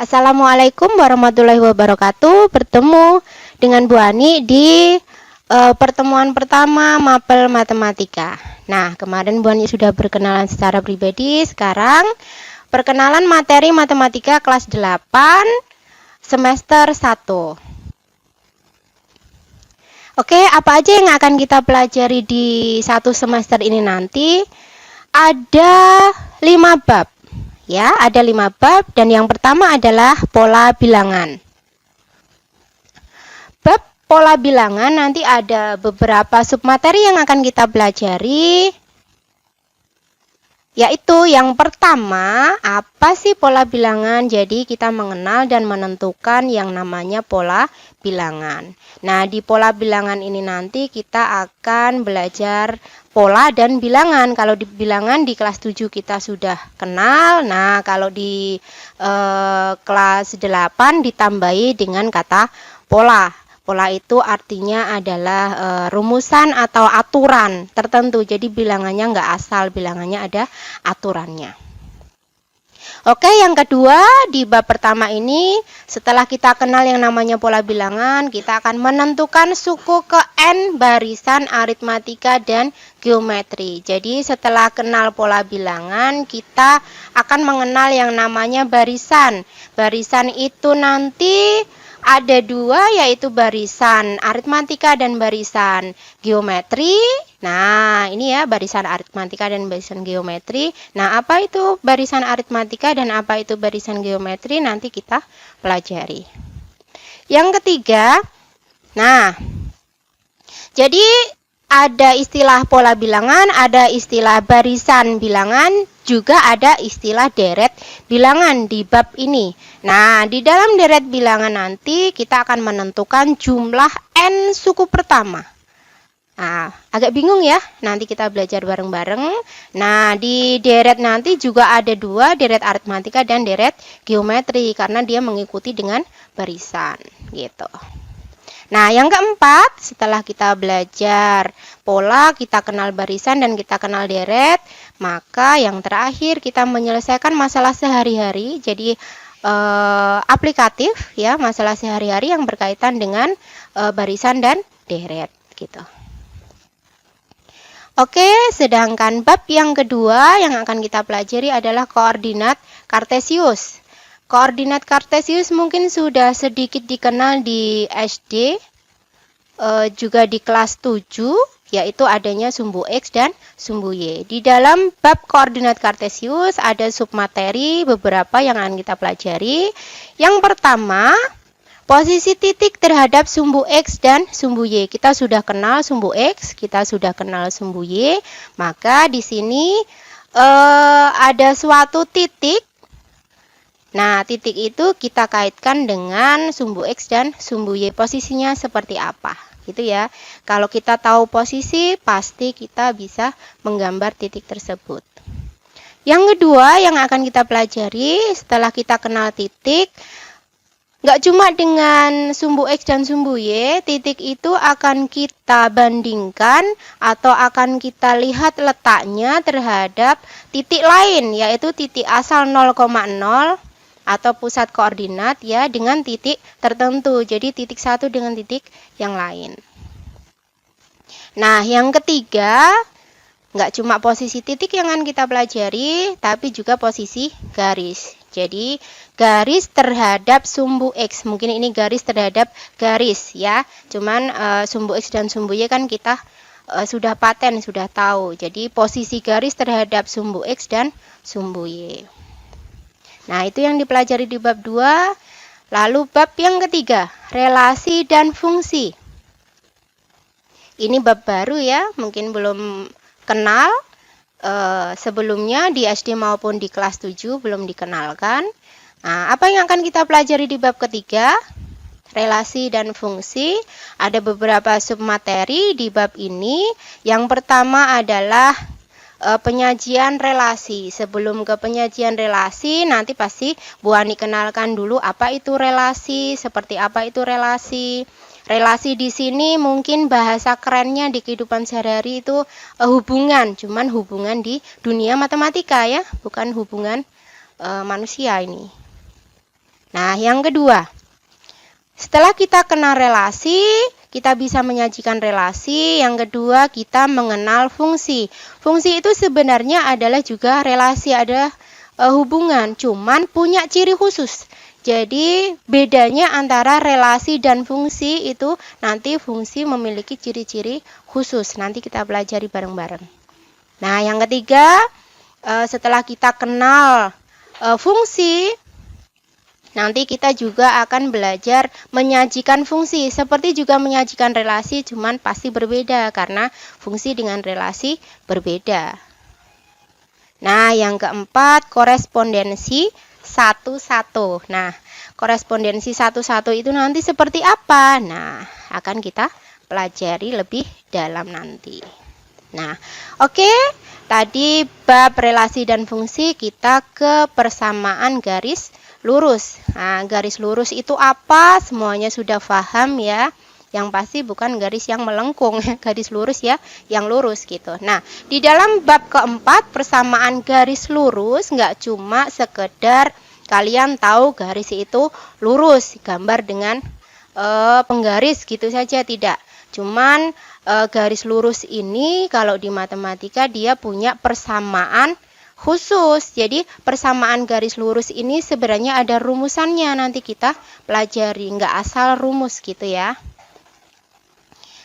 Assalamualaikum warahmatullahi wabarakatuh. Bertemu dengan Bu Ani di pertemuan pertama Mapel Matematika. Nah, kemarin Bu Ani sudah berkenalan secara pribadi. Sekarang perkenalan materi matematika kelas 8 semester 1. Oke, apa aja yang akan kita pelajari di satu semester ini nanti? Ada 5 bab. Ya, ada 5 bab dan yang pertama adalah pola bilangan. Bab pola bilangan nanti ada beberapa submateri yang akan kita pelajari, yaitu yang pertama, apa sih pola bilangan? Jadi kita mengenal dan menentukan yang namanya pola bilangan. Nah, di pola bilangan ini nanti kita akan belajar pola dan bilangan. Kalau di bilangan di kelas 7 kita sudah kenal. Nah, kalau di kelas 8 ditambahi dengan kata pola. Pola itu artinya adalah rumusan atau aturan tertentu. Jadi bilangannya nggak asal, bilangannya ada aturannya. Oke, yang kedua di bab pertama ini, setelah kita kenal yang namanya pola bilangan, kita akan menentukan suku ke N barisan aritmatika dan geometri. Jadi setelah kenal pola bilangan, kita akan mengenal yang namanya barisan. Barisan itu nanti ada 2, yaitu barisan aritmatika dan barisan geometri. Nah, ini ya barisan aritmatika dan barisan geometri. Nah, apa itu barisan aritmatika dan apa itu barisan geometri nanti kita pelajari. Yang ketiga, nah, jadi ada istilah pola bilangan, ada istilah barisan bilangan, juga ada istilah deret bilangan di bab ini. Nah, di dalam deret bilangan nanti kita akan menentukan jumlah N suku pertama. Nah, agak bingung ya, nanti kita belajar bareng-bareng. Nah, di deret nanti juga ada 2, deret aritmatika dan deret geometri, karena dia mengikuti dengan barisan, gitu. Nah, yang keempat, setelah kita belajar pola, kita kenal barisan dan kita kenal deret, maka yang terakhir kita menyelesaikan masalah sehari-hari. Jadi aplikatif ya, masalah sehari-hari yang berkaitan dengan barisan dan deret gitu. Oke, sedangkan bab yang kedua yang akan kita pelajari adalah koordinat kartesius. Koordinat kartesius mungkin sudah sedikit dikenal di SD, juga di kelas 7, yaitu adanya sumbu X dan sumbu Y. Di dalam bab koordinat kartesius ada submateri beberapa yang akan kita pelajari. Yang pertama, posisi titik terhadap sumbu X dan sumbu Y. Kita sudah kenal sumbu X, kita sudah kenal sumbu Y, maka di sini ada suatu titik. Nah, titik itu kita kaitkan dengan sumbu X dan sumbu Y. Posisinya seperti apa? Gitu ya. Kalau kita tahu posisi, pasti kita bisa menggambar titik tersebut. Yang kedua yang akan kita pelajari setelah kita kenal titik, nggak cuma dengan sumbu X dan sumbu Y, titik itu akan kita bandingkan atau akan kita lihat letaknya terhadap titik lain, yaitu titik asal 0,0 atau pusat koordinat ya dengan titik tertentu. Jadi titik satu dengan titik yang lain. Nah, yang ketiga, nggak cuma posisi titik yang akan kita pelajari, tapi juga posisi garis. Jadi garis terhadap sumbu X. Mungkin ini garis terhadap garis ya. Cuman sumbu X dan sumbu Y kan kita sudah paten, sudah tahu. Jadi posisi garis terhadap sumbu X dan sumbu Y. Nah, itu yang dipelajari di bab 2. Lalu bab yang ketiga, relasi dan fungsi. Ini bab baru ya, mungkin belum kenal. Sebelumnya di SD maupun di kelas 7 belum dikenalkan. Nah, apa yang akan kita pelajari di bab ketiga? Relasi dan fungsi. Ada beberapa submateri di bab ini. Yang pertama adalah penyajian relasi. Sebelum ke penyajian relasi, nanti pasti Bu Ani kenalkan dulu apa itu relasi, seperti apa itu relasi. Relasi di sini mungkin bahasa kerennya di kehidupan sehari-hari itu hubungan, cuman hubungan di dunia matematika ya, bukan hubungan manusia ini. Nah, yang kedua, setelah kita kenal relasi, kita bisa menyajikan relasi. Yang kedua, kita mengenal fungsi. Fungsi itu sebenarnya adalah juga relasi, ada hubungan, cuman punya ciri khusus. Jadi, bedanya antara relasi dan fungsi itu nanti fungsi memiliki ciri-ciri khusus. Nanti kita pelajari bareng-bareng. Nah, yang ketiga, setelah kita kenal fungsi, nanti kita juga akan belajar menyajikan fungsi, seperti juga menyajikan relasi, cuman pasti berbeda karena fungsi dengan relasi berbeda. Nah, yang keempat, korespondensi satu-satu. Nah, korespondensi satu-satu itu nanti seperti apa? Nah, akan kita pelajari lebih dalam nanti. Nah, oke. Tadi bab relasi dan fungsi, kita ke persamaan garis lurus. Nah, garis lurus itu apa? Semuanya sudah paham ya. Yang pasti bukan garis yang melengkung, garis lurus ya, yang lurus gitu. Nah, di dalam bab keempat, persamaan garis lurus, nggak cuma sekedar kalian tahu garis itu lurus, gambar dengan penggaris gitu saja, tidak. Cuman garis lurus ini kalau di matematika dia punya persamaan khusus. Jadi persamaan garis lurus ini sebenarnya ada rumusannya, nanti kita pelajari, nggak asal rumus gitu ya.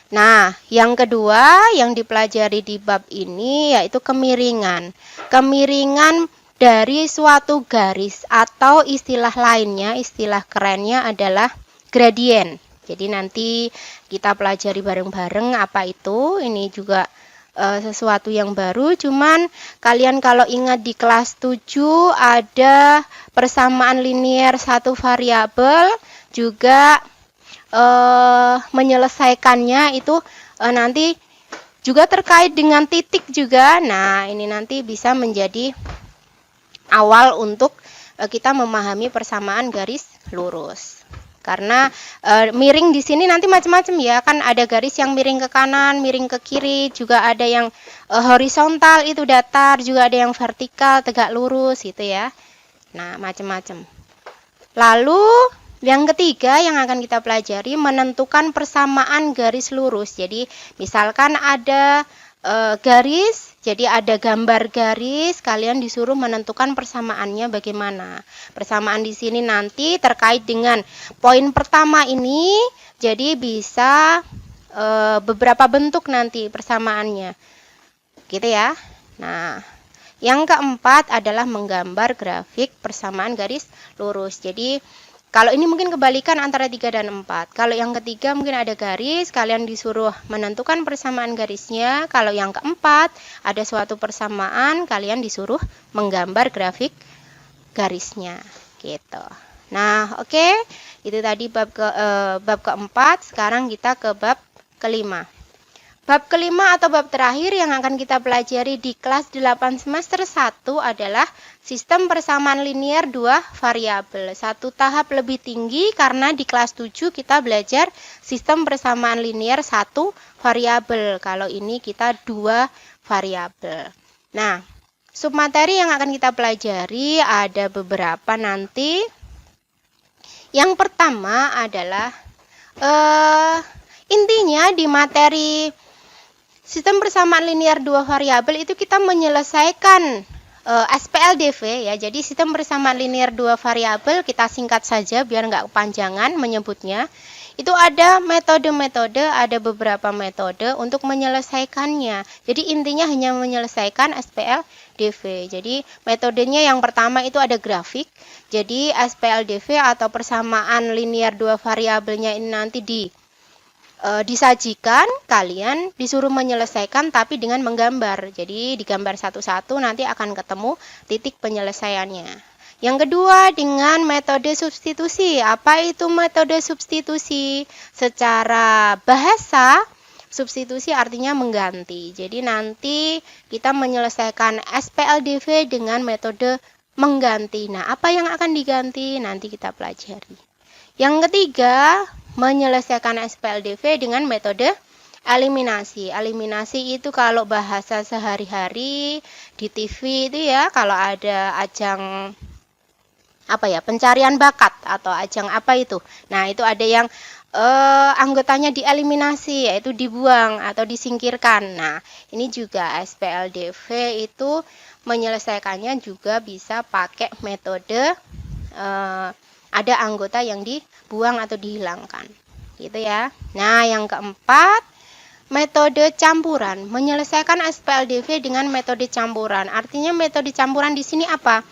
Nah, yang kedua yang dipelajari di bab ini yaitu kemiringan. Kemiringan dari suatu garis atau istilah lainnya, istilah kerennya adalah gradien. Jadi nanti kita pelajari bareng-bareng apa itu. Ini juga sesuatu yang baru, cuman kalian kalau ingat di kelas 7 ada persamaan linear satu variabel, juga menyelesaikannya itu nanti juga terkait dengan titik juga. Nah, ini nanti bisa menjadi awal untuk kita memahami persamaan garis lurus. Karena miring di sini nanti macam-macam ya, kan ada garis yang miring ke kanan, miring ke kiri, juga ada yang horizontal itu datar, juga ada yang vertikal tegak lurus gitu ya. Nah, macam-macam. Lalu yang ketiga yang akan kita pelajari menentukan persamaan garis lurus. Jadi misalkan ada garis, jadi ada gambar garis, kalian disuruh menentukan persamaannya bagaimana. Persamaan di sini nanti terkait dengan poin pertama ini, jadi bisa beberapa bentuk nanti persamaannya, gitu ya. Nah, yang keempat adalah menggambar grafik persamaan garis lurus. Jadi kalau ini mungkin kebalikan antara 3 dan 4. Kalau yang ketiga mungkin ada garis, kalian disuruh menentukan persamaan garisnya. Kalau yang keempat ada suatu persamaan, kalian disuruh menggambar grafik garisnya gitu. Nah, oke. Itu tadi bab keempat. Sekarang kita ke bab kelima. Bab kelima atau bab terakhir yang akan kita pelajari di kelas 8 semester 1 adalah sistem persamaan linear 2 variabel. Satu tahap lebih tinggi karena di kelas 7 kita belajar sistem persamaan linear 1 variabel. Kalau ini kita 2 variabel. Nah, submateri yang akan kita pelajari ada beberapa nanti. Yang pertama adalah intinya di materi sistem persamaan linear 2 variabel itu kita menyelesaikan SPLDV ya. Jadi sistem persamaan linear 2 variabel kita singkat saja biar nggak kepanjangan menyebutnya. Itu ada metode-metode, ada beberapa metode untuk menyelesaikannya. Jadi intinya hanya menyelesaikan SPLDV. Jadi metodenya yang pertama itu ada grafik. Jadi SPLDV atau persamaan linear 2 variabelnya ini nanti disajikan, kalian disuruh menyelesaikan tapi dengan menggambar. Jadi digambar satu-satu nanti akan ketemu titik penyelesaiannya. Yang kedua dengan metode substitusi. Apa itu metode substitusi? Secara bahasa, substitusi artinya mengganti. Jadi nanti kita menyelesaikan SPLDV dengan metode mengganti. Nah, apa yang akan diganti? Nanti kita pelajari. Yang ketiga, menyelesaikan SPLDV dengan metode eliminasi. Eliminasi itu kalau bahasa sehari-hari di TV itu ya, kalau ada ajang pencarian bakat atau ajang apa itu. Nah, itu ada yang anggotanya dieliminasi, yaitu dibuang atau disingkirkan. Nah, ini juga SPLDV itu menyelesaikannya juga bisa pakai metode ada anggota yang dibuang atau dihilangkan. Gitu ya. Nah, yang keempat, metode campuran. Menyelesaikan SPLDV dengan metode campuran. Artinya metode campuran di sini apa?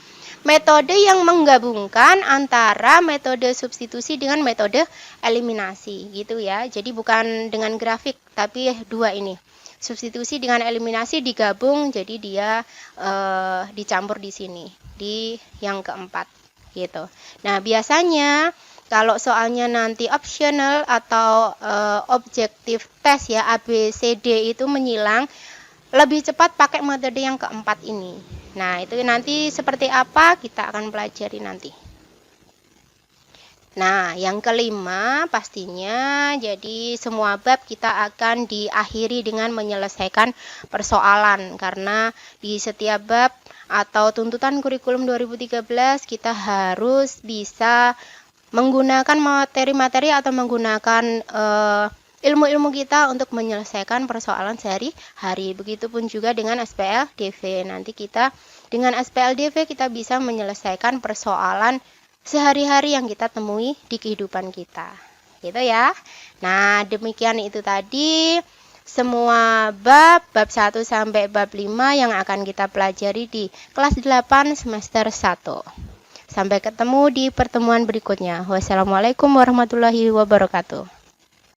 Metode yang menggabungkan antara metode substitusi dengan metode eliminasi gitu ya. Jadi bukan dengan grafik tapi dua ini. Substitusi dengan eliminasi digabung jadi dia dicampur di sini di yang keempat gitu. Nah, biasanya kalau soalnya nanti optional atau objektif tes ya ABCD itu menyilang, lebih cepat pakai metode yang keempat ini. Nah, itu nanti seperti apa kita akan pelajari nanti. Nah, yang kelima pastinya jadi semua bab kita akan diakhiri dengan menyelesaikan persoalan karena di setiap bab atau tuntutan kurikulum 2013 kita harus bisa menggunakan materi-materi atau menggunakan ilmu-ilmu kita untuk menyelesaikan persoalan sehari-hari. Begitupun juga dengan SPLDV. Nanti kita dengan SPLDV kita bisa menyelesaikan persoalan sehari-hari yang kita temui di kehidupan kita. Gitu ya. Nah, demikian itu tadi semua bab 1 sampai bab 5 yang akan kita pelajari di kelas 8 semester 1. Sampai ketemu di pertemuan berikutnya. Wassalamualaikum warahmatullahi wabarakatuh.